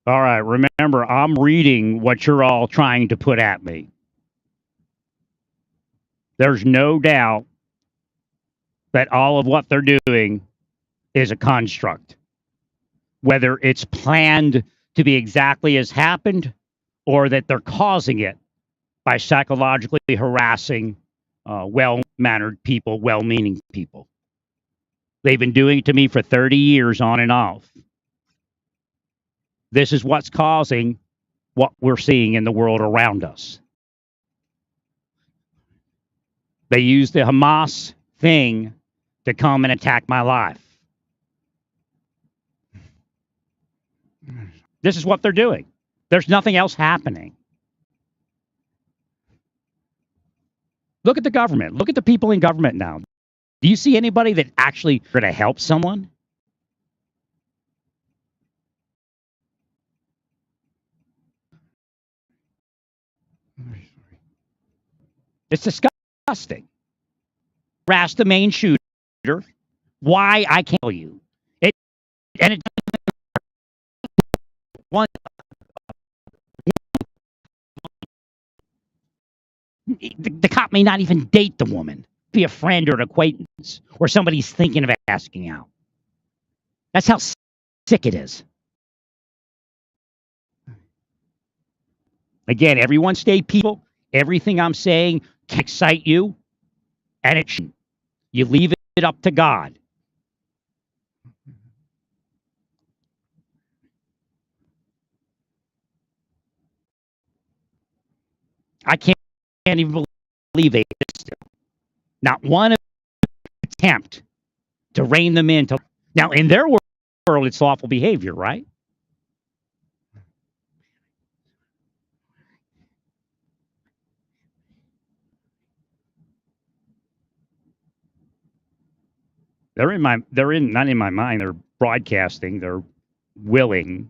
All right, remember, I'm reading what you're all trying to put at me. There's no doubt that all of what they're doing is a construct, whether it's planned to be exactly as happened or that they're causing it by psychologically harassing well mannered people, well meaning people. They've been doing it to me for 30 years on and off. This is what's causing what we're seeing in the world around us. They use the Hamas thing to come and attack my life. This is what they're doing. There's nothing else happening. Look at the government. Look at the people in government now. Do you see anybody that actually going to help someone? It's disgusting. Harass the main shooter. Why I can't tell you. And one the cop may not even date the woman, be a friend or an acquaintance, or somebody's thinking of asking out. That's how sick it is. Again, everyone stay peaceful. Everything I'm saying can excite you, and it shouldn't. You leave it up to God. I can't even believe they still. Not one attempt to rein them in. Now, in their world, it's lawful behavior, right? Not in my mind. They're broadcasting. They're willing.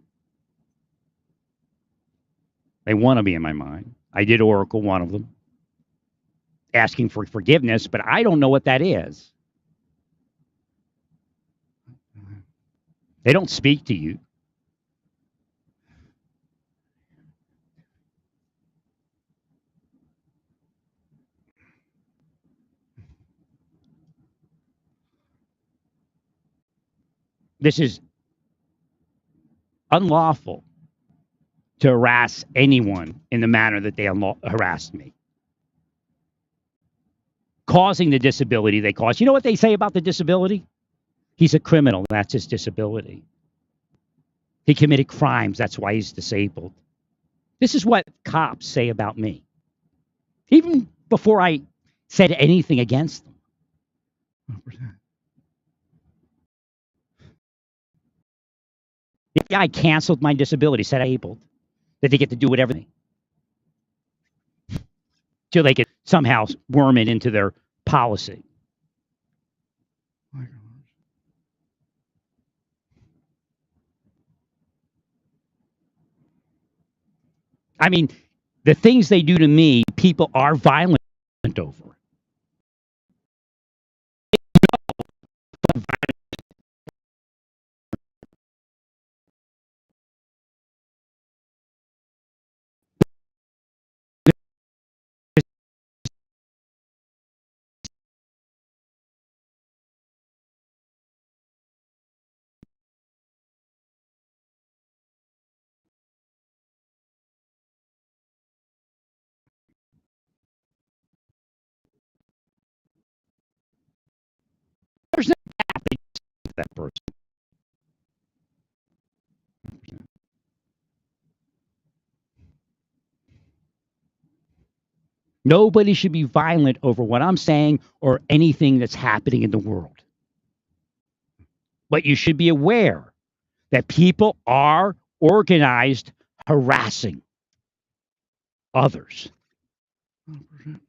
They want to be in my mind. I did oracle one of them, asking for forgiveness, but I don't know what that is. They don't speak to you. This is unlawful to harass anyone in the manner that they harassed me. Causing the disability they caused. You know what they say about the disability? He's a criminal. That's his disability. He committed crimes. That's why he's disabled. This is what cops say about me. Even before I said anything against them. 100%. Yeah, I canceled my disability, said disabled, that they get to do whatever they till they could somehow worm it into their policy. I mean, the things they do to me, people are violent over. There's no happening to that person. Nobody should be violent over what I'm saying or anything that's happening in the world. But you should be aware that people are organized harassing others. 100%.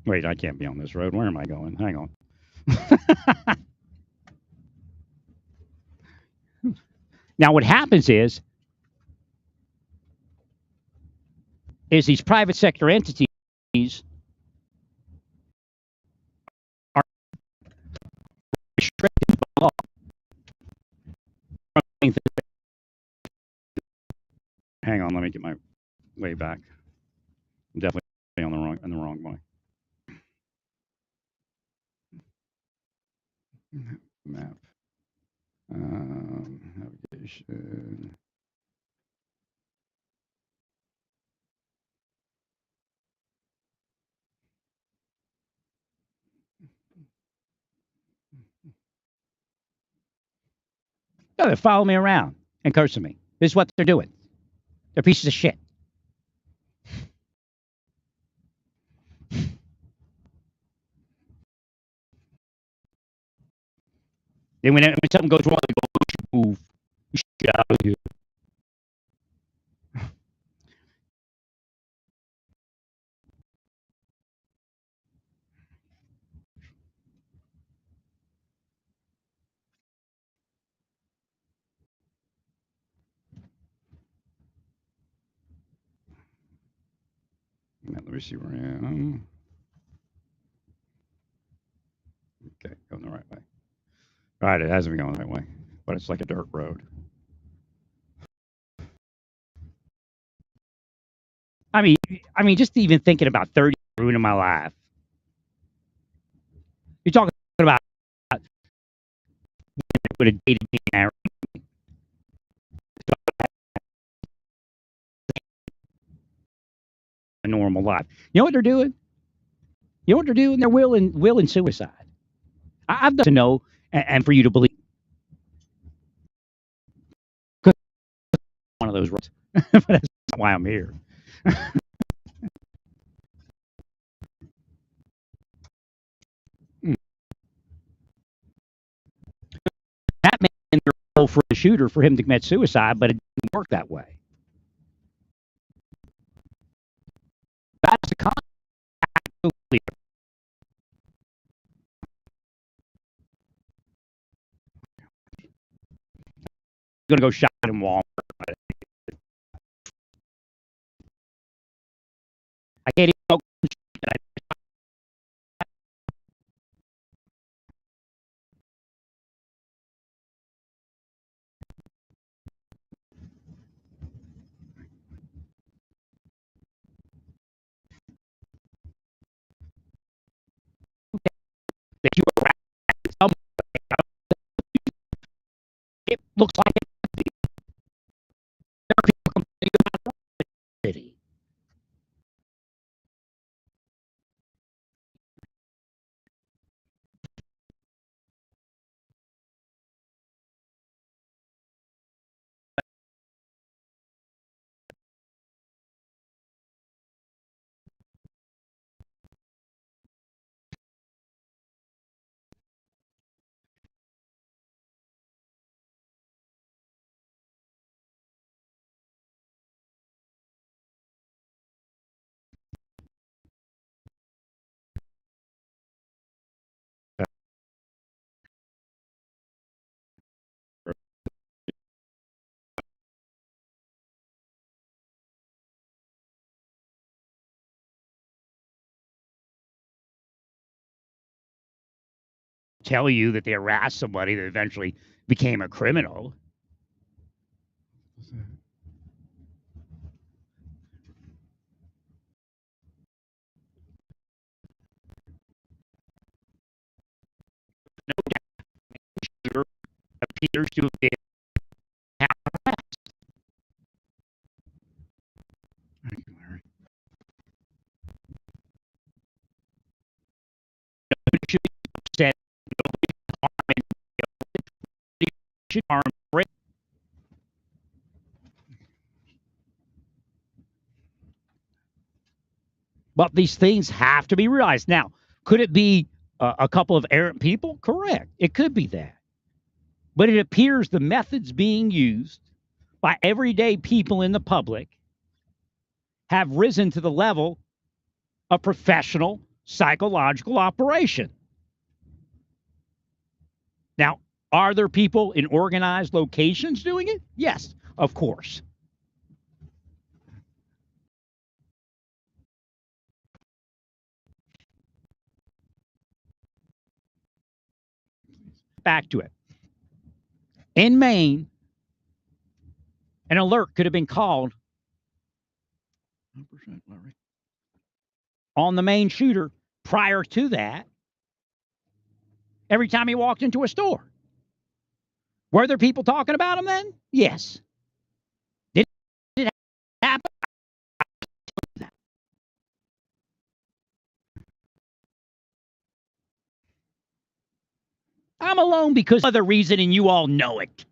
Wait, I can't be on this road. Where am I going? Hang on. Now, what happens is these private sector entities are restricted by law. trying to get my way back. I'm definitely on the wrong way. Map. Navigation. No, they follow me around and cursing me. This is what they're doing. They're pieces of shit. Then when something goes wrong, they go, "You should move. You should get out of here." Let me see where I am. Okay, going the right way. All right, it hasn't been going the right way, but it's like a dirt road. I mean, just even thinking about 30 ruining my life. You're talking about would have dated me and a normal life. You know what they're doing? You know what they're doing? They're willing suicide. I've got to know, and for you to believe, one of those roads. But that's not why I'm here. That meant the role for the shooter for him to commit suicide, but it didn't work that way. That's the concept. Going to go shot in Walmart. I can't even. That you were it looks like it. There are people complaining about the city. Tell you that they harassed somebody that eventually became a criminal. Sure appears to have been harassed. Thank you, Larry. Nobody should be upset. Nobody should harm. But these things have to be realized. Now, could it be a couple of errant people? Correct. It could be that. But it appears the methods being used by everyday people in the public have risen to the level of professional psychological operation. Now, are there people in organized locations doing it? Yes, of course. Back to it. In Maine, an alert could have been called 100%, Larry. On the main shooter prior to that, every time he walked into a store. Were there people talking about him then? Yes. Did it happen? I'm alone because of the reason, and you all know it.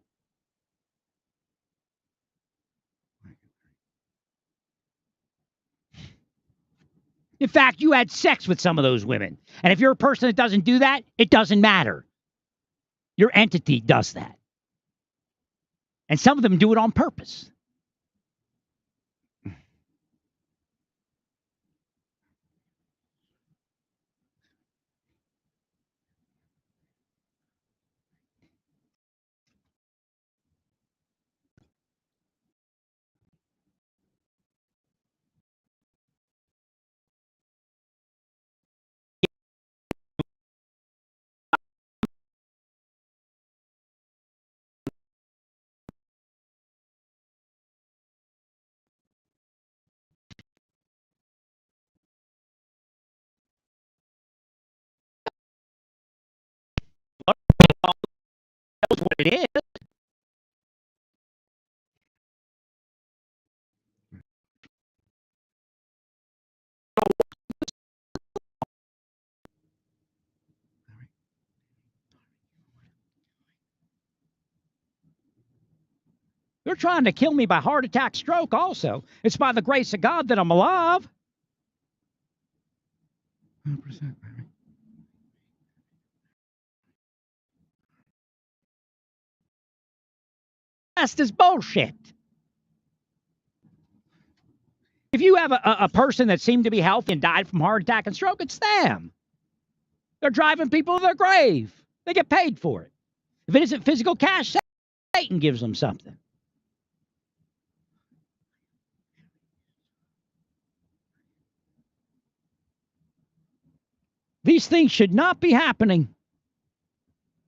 In fact, you had sex with some of those women. And if you're a person that doesn't do that, it doesn't matter. Your entity does that. And some of them do it on purpose. That's what it is. They're trying to kill me by heart attack, stroke also. It's by the grace of God that I'm alive. 100%, Larry. That's this bullshit. If you have a person that seemed to be healthy and died from heart attack and stroke, it's them. They're driving people to their grave. They get paid for it. If it isn't physical cash, Satan gives them something. These things should not be happening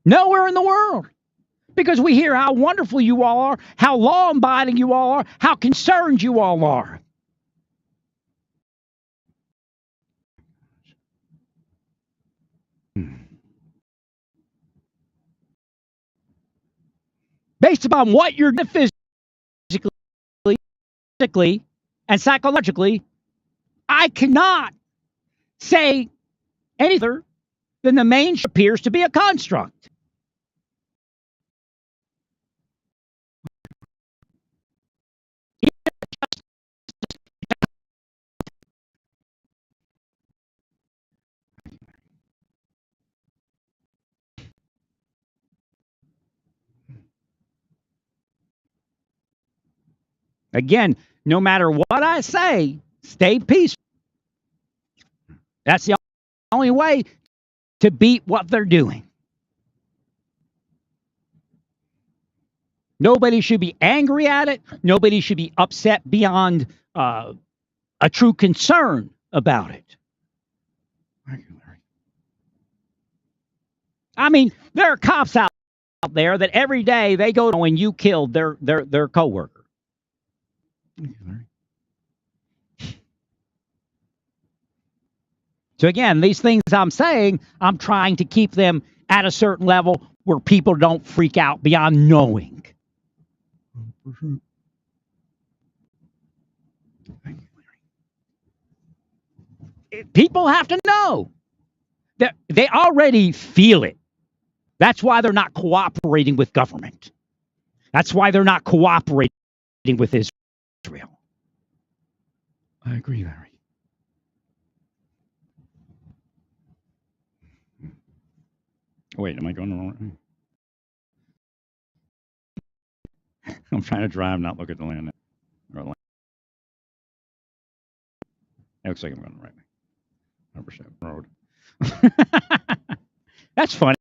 nowhere in the world, because we hear how wonderful you all are, how law-abiding you all are, how concerned you all are. Based upon what you're physically and psychologically, I cannot say any other than the main appears to be a construct. Again, no matter what I say, stay peaceful. That's the only way to beat what they're doing. Nobody should be angry at it. Nobody should be upset beyond a true concern about it. Thank you, Larry. I mean, there are cops out there that every day they go to when you killed their coworker. Thank you, Larry. So again, these things I'm saying, I'm trying to keep them at a certain level where people don't freak out beyond knowing. 100%. Thank you, Larry. People have to know that they already feel it. That's why they're not cooperating with government. That's why they're not cooperating with Israel. I agree, Larry. Wait, am I going the wrong way? I'm trying to drive, not look at the land. It looks like I'm going the right way. 100% road. That's funny.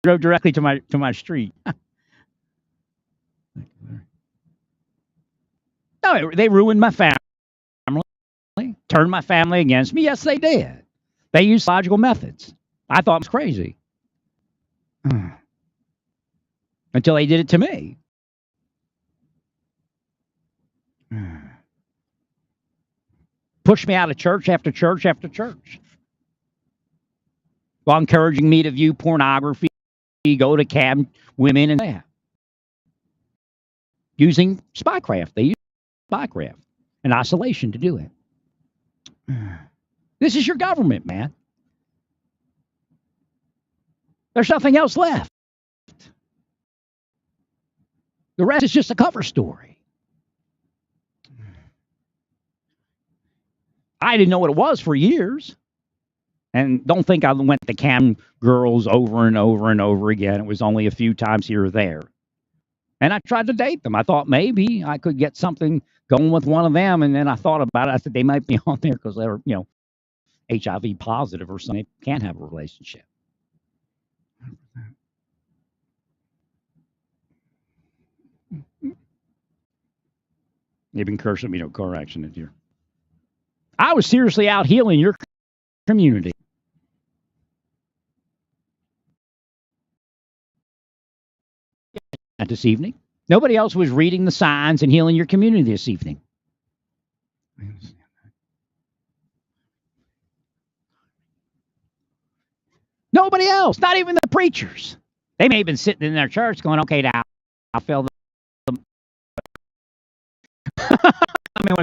Drove directly to my street. Thank you, Larry. No, they ruined my family, turned my family against me. Yes, they did. They used logical methods. I thought it was crazy until they did it to me. Push me out of church after church after church. While encouraging me to view pornography, go to cab women and that. Using spycraft. They use spycraft and isolation to do it. This is your government, man. There's nothing else left. The rest is just a cover story. I didn't know what it was for years. And don't think I went to cam girls over and over and over again. It was only a few times here or there. And I tried to date them. I thought maybe I could get something going with one of them. And then I thought about it. I said they might be on there because they were, HIV positive or something. They can't have a relationship. You've been cursing me, no car accident here. I was seriously out healing your community. This evening. Nobody else was reading the signs and healing your community this evening. Nobody else, not even the preachers. They may have been sitting in their church going, okay, now I feel them. I mean,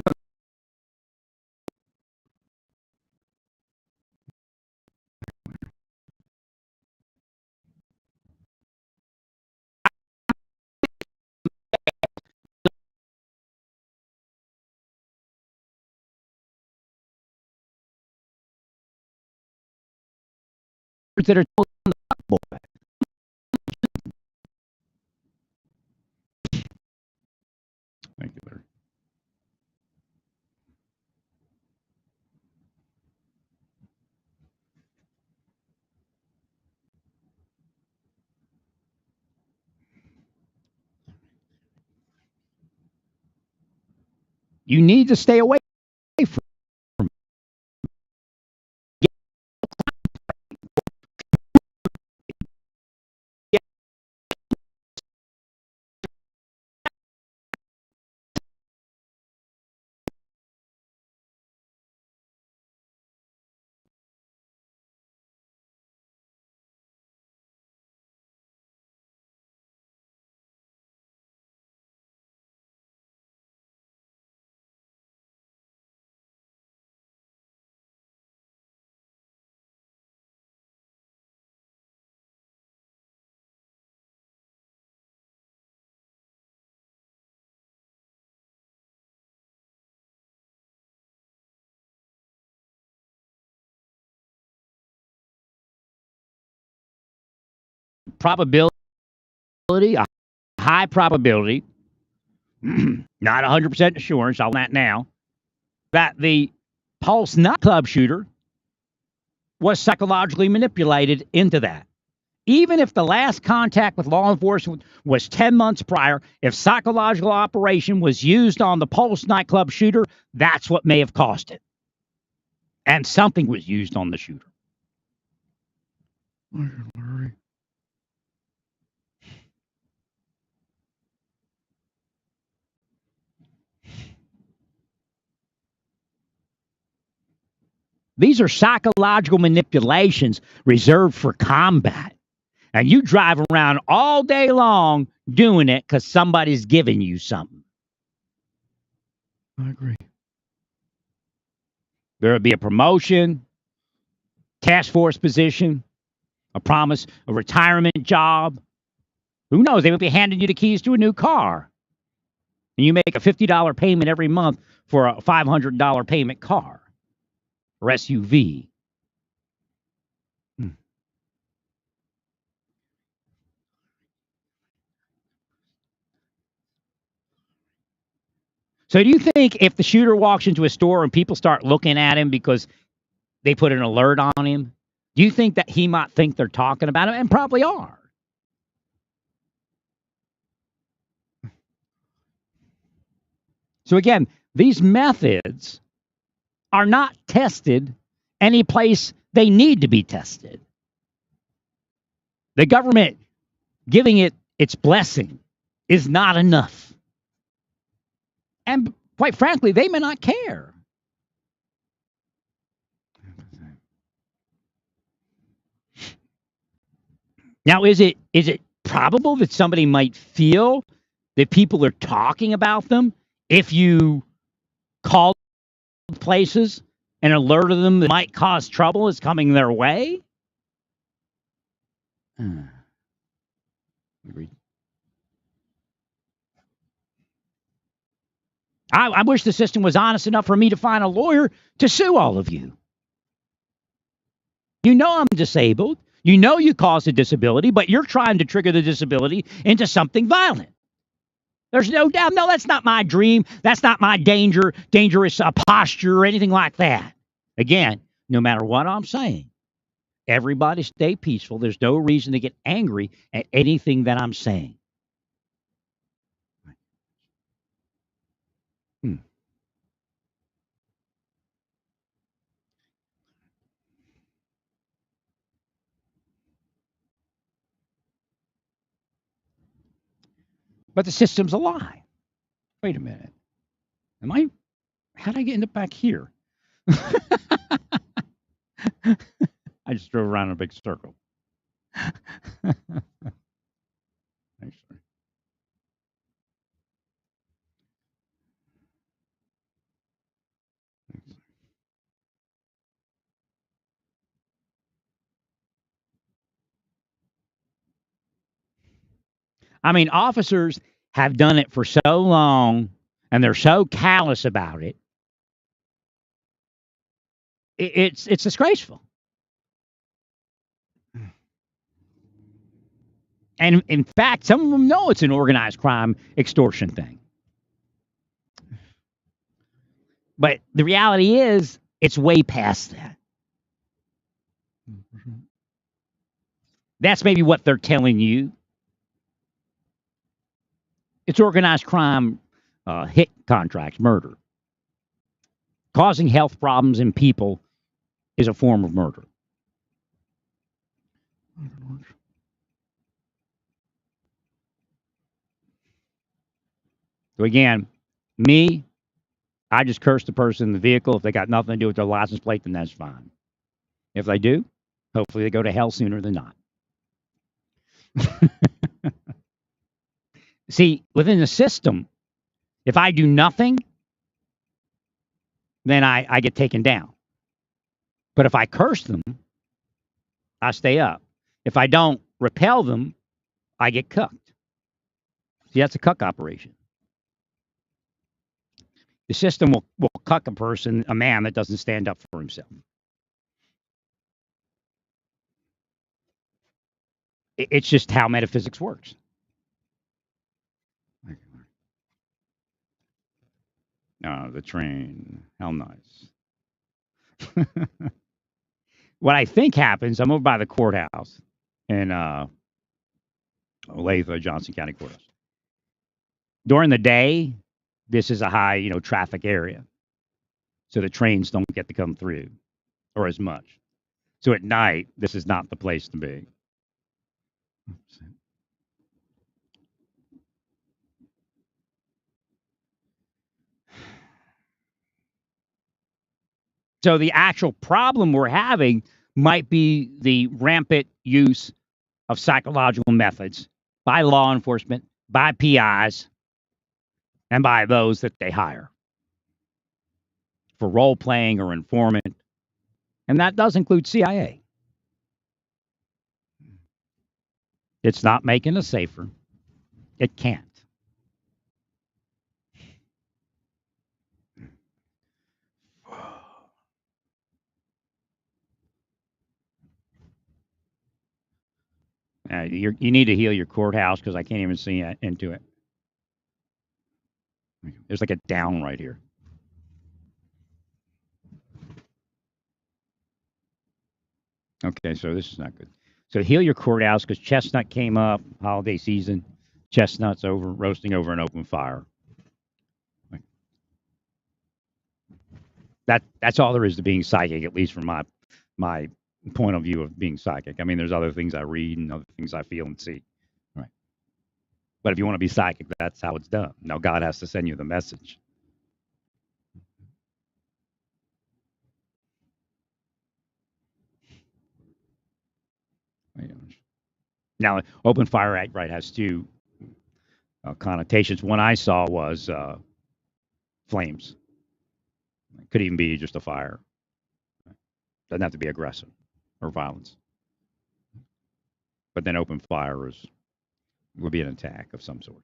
that are Thank you, Larry. you need to stay away from. Probability, a high probability, not 100% assurance, I'll that now, that the Pulse nightclub shooter was psychologically manipulated into that. Even if the last contact with law enforcement was 10 months prior, if psychological operation was used on the Pulse nightclub shooter, that's what may have caused it. And something was used on the shooter. Larry. These are psychological manipulations reserved for combat. And you drive around all day long doing it because somebody's giving you something. I agree. There would be a promotion, task force position, a promise, a retirement job. Who knows? They would be handing you the keys to a new car. And you make a $50 payment every month for a $500 payment car or SUV. So do you think if the shooter walks into a store and people start looking at him because they put an alert on him, do you think that he might think they're talking about him? And probably are. So again, these methods are not tested any place they need to be tested. The government giving it its blessing is not enough. And quite frankly, they may not care. Now, is it probable that somebody might feel that people are talking about them if you call places and alerted them that might cause trouble is coming their way? Agreed. I wish the system was honest enough for me to find a lawyer to sue all of you. You know I'm disabled. You know you caused a disability, but you're trying to trigger the disability into something violent. There's no doubt. No, that's not my dream. That's not my dangerous posture or anything like that. Again, no matter what I'm saying, everybody stay peaceful. There's no reason to get angry at anything that I'm saying. But the system's a lie. Wait a minute. How did I get back here? I just drove around in a big circle. I mean, officers have done it for so long and they're so callous about it. It's disgraceful. And in fact, some of them know it's an organized crime extortion thing. But the reality is, it's way past that. That's maybe what they're telling you. It's organized crime, hit contracts, murder. Causing health problems in people is a form of murder. So again, I just curse the person in the vehicle. If they got nothing to do with their license plate, then that's fine. If they do, hopefully they go to hell sooner than not. See, within the system, if I do nothing, then I get taken down. But if I curse them, I stay up. If I don't repel them, I get cucked. See, that's a cuck operation. The system will cuck a person, a man that doesn't stand up for himself. It's just how metaphysics works. The train. How nice. What I think happens, I'm over by the courthouse in Olathe, Johnson County Courthouse. During the day, this is a high, traffic area. So the trains don't get to come through or as much. So at night, this is not the place to be. So the actual problem we're having might be the rampant use of psychological methods by law enforcement, by PIs, and by those that they hire for role playing or informant. And that does include CIA. It's not making us safer. It can't. You need to heal your courthouse because I can't even see into it. There's like a down right here. Okay, so this is not good. So heal your courthouse because chestnut came up, holiday season. Chestnuts roasting over an open fire. That's all there is to being psychic, at least from my point of view of being psychic. I mean, there's other things I read and other things I feel and see. Right. But if you want to be psychic, that's how it's done. Now God has to send you the message. Wait a minute. Now, Open Fire Act, right, has two connotations. One I saw was flames. It could even be just a fire. Doesn't have to be aggressive or violence. But then open fire would be an attack of some sort.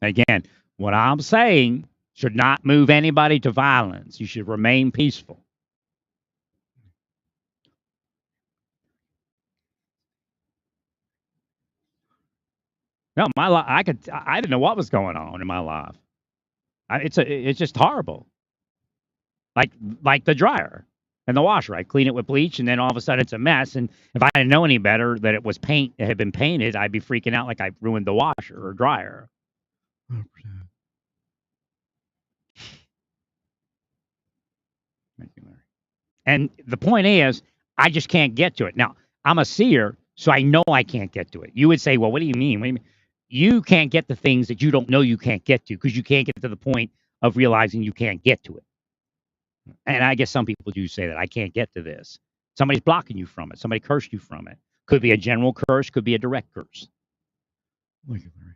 Again, what I'm saying should not move anybody to violence. You should remain peaceful. No, my life, I didn't know what was going on in my life. It's just horrible. Like the dryer and the washer. I clean it with bleach, and then all of a sudden it's a mess. And if I didn't know any better that it had been painted, I'd be freaking out like I ruined the washer or dryer. 100%. Thank you, Larry. And the point is, I just can't get to it. Now, I'm a seer, so I know I can't get to it. You would say, well, what do you mean? What do you mean? You can't get the things that you don't know you can't get to because you can't get to the point of realizing you can't get to it. And I guess some people do say that I can't get to this. Somebody's blocking you from it. Somebody cursed you from it. Could be a general curse, could be a direct curse. Thank you, Larry.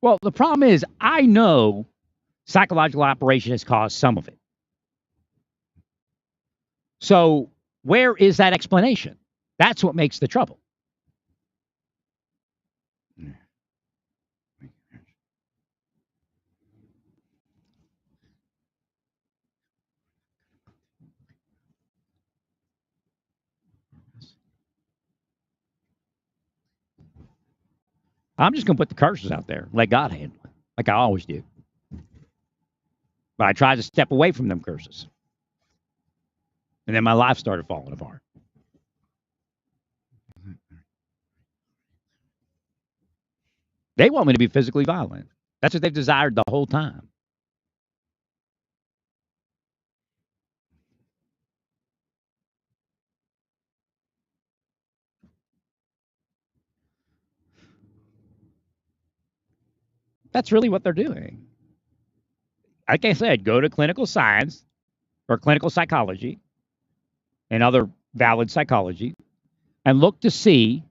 Well, the problem is I know psychological operation has caused some of it. So where is that explanation? That's what makes the trouble. I'm just going to put the curses out there, let God handle it, like I always do. But I tried to step away from them curses. And then my life started falling apart. They want me to be physically violent. That's what they've desired the whole time. That's really what they're doing. Like I said, go to clinical science or clinical psychology and other valid psychology and look to see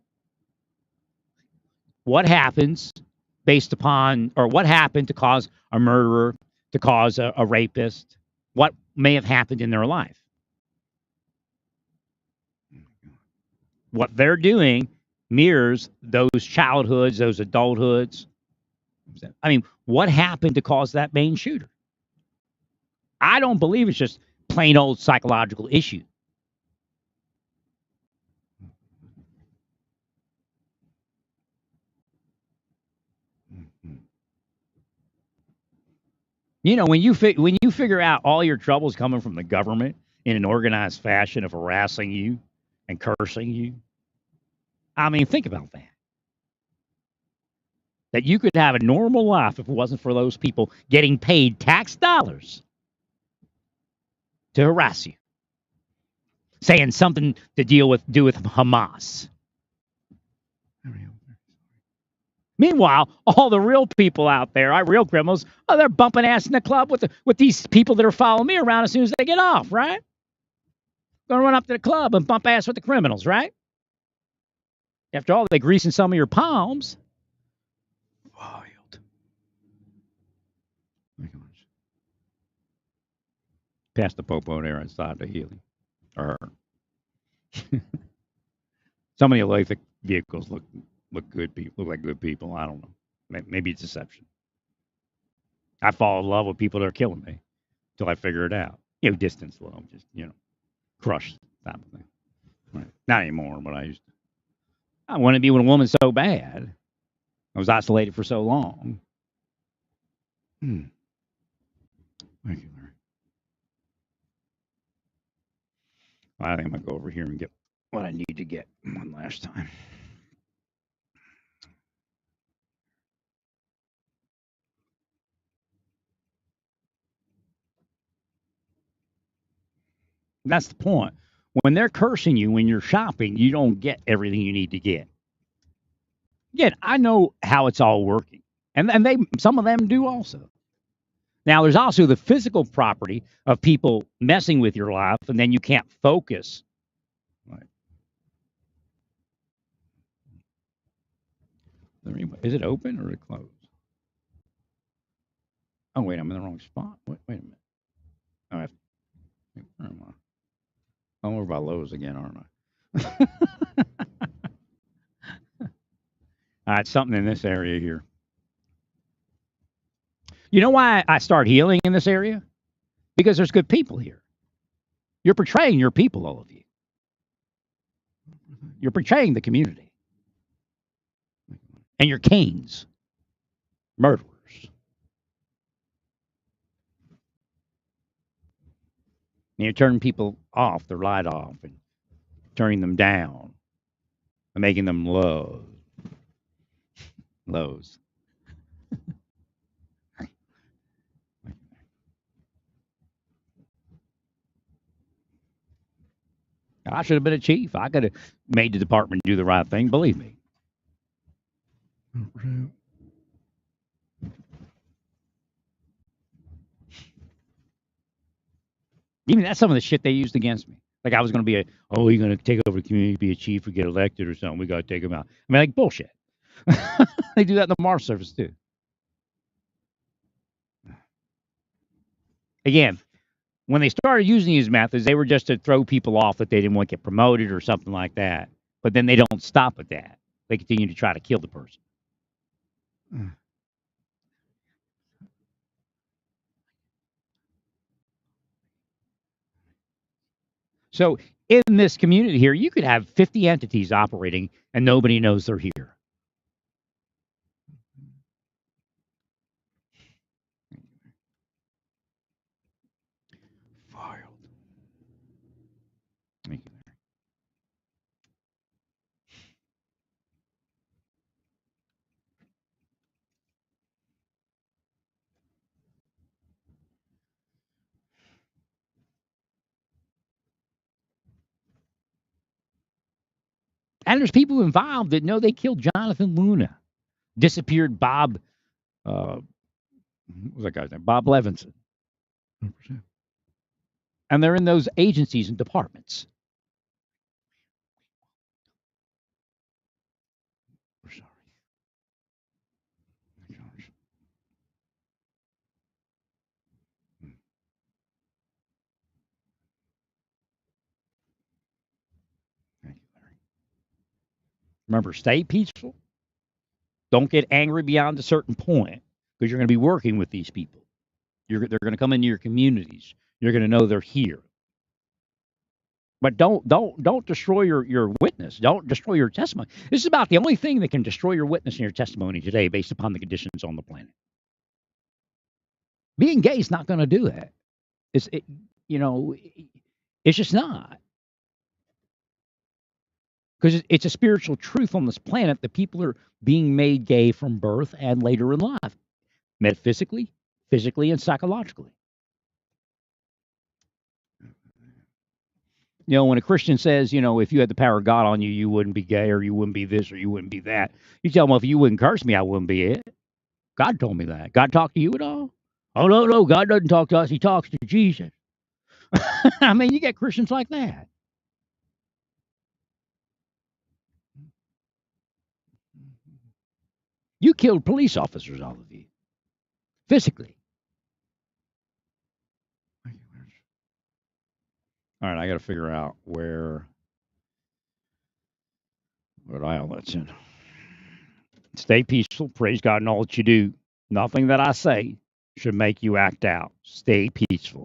what happens based upon, or what happened to cause a murderer, to cause a rapist, what may have happened in their life. What they're doing mirrors those childhoods, those adulthoods. I mean, what happened to cause that main shooter? I don't believe it's just plain old psychological issue. You know, when you figure out all your troubles coming from the government in an organized fashion of harassing you and cursing you, I mean, think about that. That you could have a normal life if it wasn't for those people getting paid tax dollars to harass you, saying something to do with Hamas. Meanwhile, all the real people out there, our real criminals, they're bumping ass in the club with these people that are following me around as soon as they get off, right? Gonna run up to the club and bump ass with the criminals, right? After all, they're greasing some of your palms. Wild. Pass the popo there inside the healing. Or some of the electric vehicles look good. People look like good people. I don't know. Maybe it's deception. I fall in love with people that are killing me until I figure it out. You know, distance love, just crush type of thing. Right. Not anymore, but I used to. I want to be with a woman so bad. I was isolated for so long. Thank you, Larry. I think I'm gonna go over here and get what I need to get one last time. That's the point. When they're cursing you when you're shopping, you don't get everything you need to get. Again, I know how it's all working, and some of them do also. Now, there's also the physical property of people messing with your life, and then you can't focus. Right. Is it open or is it closed? Oh, wait, I'm in the wrong spot. Wait a minute. Oh, where am I? I'm over by Lowe's again, aren't I? All right, something in this area here. You know why I start healing in this area? Because there's good people here. You're portraying your people, all of you. You're portraying the community. And you're Cains, murderers. And you're turning people off, their light off, and turning them down, and making them lows. I should have been a chief. I could have made the department do the right thing, believe me. Even that's some of the shit they used against me. Like I was going to be you're going to take over the community, be a chief, or get elected or something. We got to take him out. I mean, like bullshit. They do that in the Mars service too. Again, when they started using these methods, they were just to throw people off that they didn't want to get promoted or something like that. But then they don't stop at that. They continue to try to kill the person. So in this community here, you could have 50 entities operating and nobody knows they're here. Filed. Thank you. And there's people involved that know they killed Jonathan Luna, disappeared Bob, what was that guy's name? Bob Levinson. 100%. And they're in those agencies and departments. We're sorry. Thank you, Larry. Remember, stay peaceful. Don't get angry beyond a certain point because you're going to be working with these people. They're going to come into your communities. You're going to know they're here. But don't destroy your witness. Don't destroy your testimony. This is about the only thing that can destroy your witness and your testimony today based upon the conditions on the planet. Being gay is not going to do that. It's just not. Because it's a spiritual truth on this planet that people are being made gay from birth and later in life, metaphysically, physically, and psychologically. When a Christian says, if you had the power of God on you, you wouldn't be gay or you wouldn't be this or you wouldn't be that. You tell them, well, if you wouldn't curse me, I wouldn't be it. God told me that. God talked to you at all? Oh, no, God doesn't talk to us. He talks to Jesus. I mean, you get Christians like that. You killed police officers, all of you, physically. All right, I got to figure out what aisle that's in. Stay peaceful. Praise God in all that you do. Nothing that I say should make you act out. Stay peaceful.